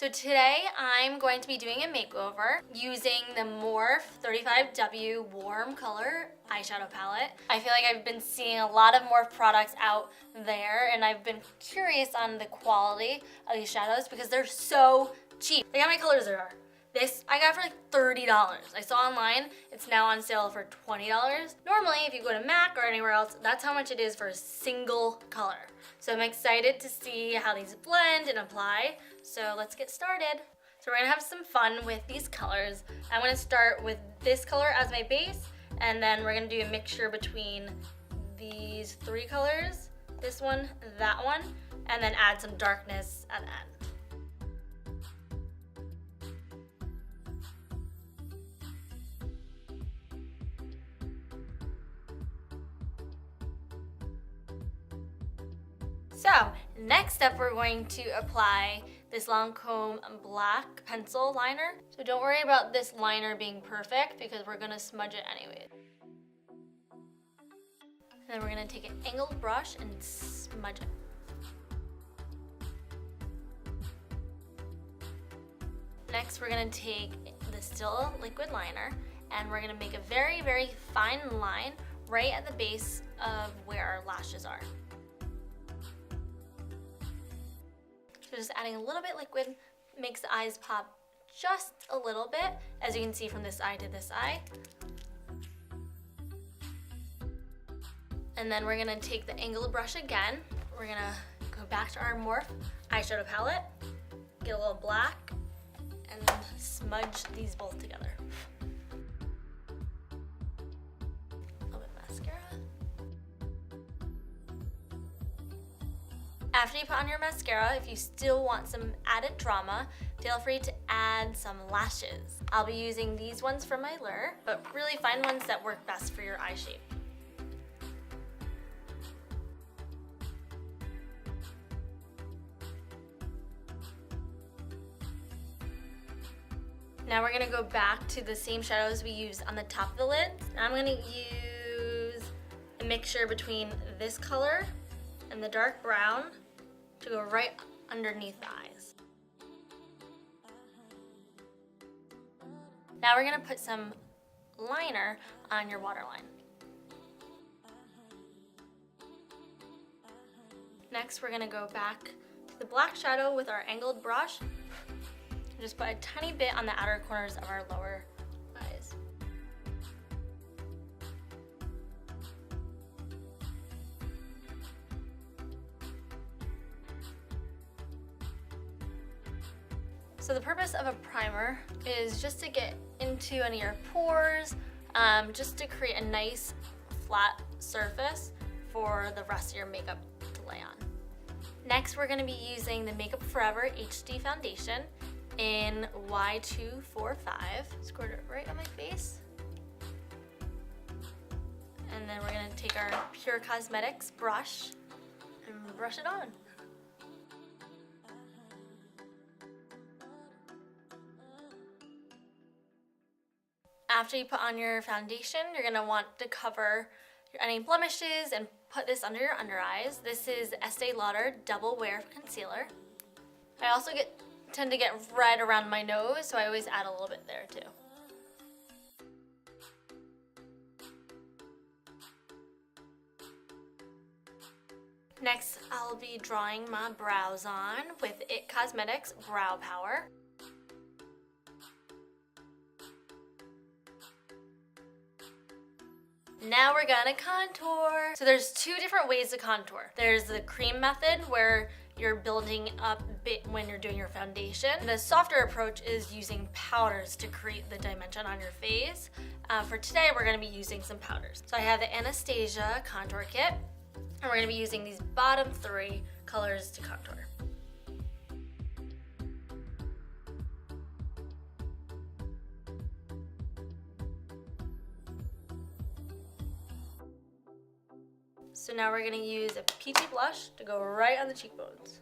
So today I'm going to be doing a makeover using the Morphe 35W Warm Color eyeshadow palette. I feel like I've been seeing a lot of Morphe products out there and I've been curious on the quality of these shadows because they're so cheap. Look how many colors there are. This I got for like $30. I saw online it's now on sale for $20. Normally if you go to MAC or anywhere else, that's how much it is for a single color. So I'm excited to see how these blend and apply. So let's get started. So we're gonna have some fun with these colors. I'm gonna start with this color as my base, and then we're gonna do a mixture between these three colors, this one, that one, and then add some darkness at the end. So next up we're going to apply this Lancome black pencil liner. So don't worry about this liner being perfect because we're gonna smudge it anyway. And then we're gonna take an angled brush and smudge it. Next we're gonna take the still liquid liner and we're gonna make a very, very fine line right at the base of where our lashes are. So just adding a little bit liquid makes the eyes pop just a little bit, as you can see from this eye to this eye. And then we're gonna take the angled brush again. We're gonna go back to our Morphe eyeshadow palette, get a little black, and smudge these both together. A little bit of mascara. After you put on your mascara, if you still want some added drama, feel free to add some lashes. I'll be using these ones from my lure, but really find ones that work best for your eye shape. Now we're gonna go back to the same shadows we used on the top of the lid. Now I'm gonna use a mixture between this color and the dark brown to go right underneath the eyes. Now we're gonna put some liner on your waterline. Next, we're gonna go back to the black shadow with our angled brush and just put a tiny bit on the outer corners of our lower eyes. So the purpose of a primer is just to get into any of your pores, just to create a nice flat surface for the rest of your makeup to lay on. Next, we're gonna be using the Makeup Forever HD Foundation in Y245. Squirt it right on my face. And then we're gonna take our Pure Cosmetics brush and brush it on. After you put on your foundation, you're gonna want to cover any blemishes and put this under your under eyes. This is Estee Lauder Double Wear Concealer. I also tend to get red around my nose, so I always add a little bit there too. Next, I'll be drawing my brows on with IT Cosmetics Brow Power. Now we're gonna contour. So there's two different ways to contour. There's the cream method where you're building up a bit when you're doing your foundation. The softer approach is using powders to create the dimension on your face. For today, we're gonna be using some powders. So I have the Anastasia contour kit, and we're gonna be using these bottom three colors to contour. So now we're gonna use a peachy blush to go right on the cheekbones.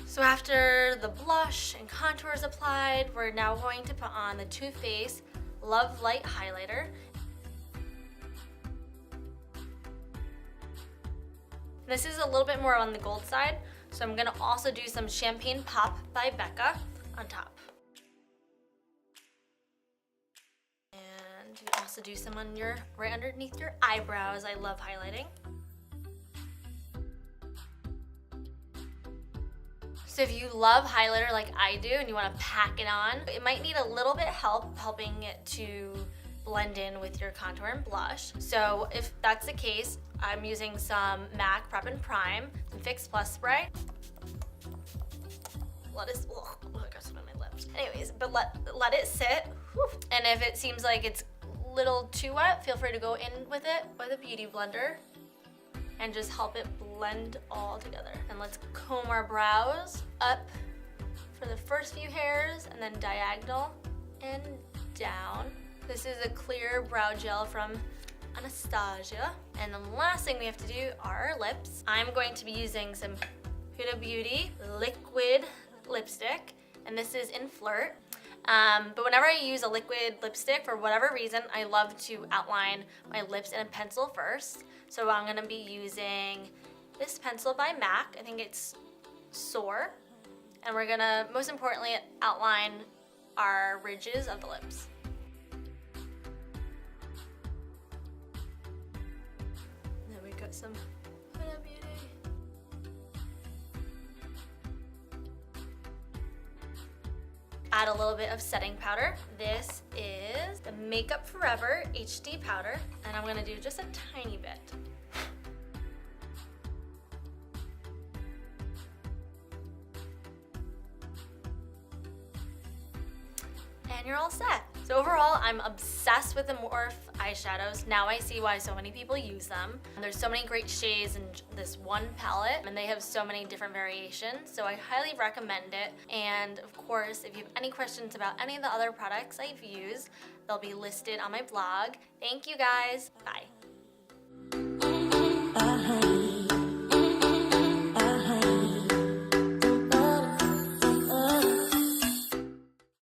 So after the blush and contour is applied, we're now going to put on the Too Faced Love Light Highlighter. This is a little bit more on the gold side, so I'm gonna also do some Champagne Pop by Becca on top. And you also do some on your, right underneath your eyebrows. I love highlighting. So if you love highlighter like I do and you wanna pack it on, it might need a little bit help helping it to blend in with your contour and blush. So if that's the case, I'm using some MAC Prep and Prime and Fix Plus spray. Let it, oh I got some on my lips. Anyways, but let it sit. Whew. And if it seems like it's a little too wet, feel free to go in with it with a beauty blender and just help it blend all together. And let's comb our brows up for the first few hairs and then diagonal and down. This is a clear brow gel from Anastasia. And the last thing we have to do are our lips. I'm going to be using some Huda Beauty liquid lipstick, and this is in Flirt. But whenever I use a liquid lipstick, for whatever reason, I love to outline my lips in a pencil first. So I'm gonna be using this pencil by MAC. I think it's Soar. And we're gonna, most importantly, outline our ridges of the lips. Then we got some Huda Beauty. Add a little bit of setting powder. This is the Makeup Forever HD powder, and I'm gonna do just a tiny bit. And you're all set. So overall, I'm obsessed with the Morphe eyeshadows. Now I see why so many people use them. There's so many great shades in this one palette, and they have so many different variations, so I highly recommend it. And of course, if you have any questions about any of the other products I've used, they'll be listed on my blog. Thank you guys, bye.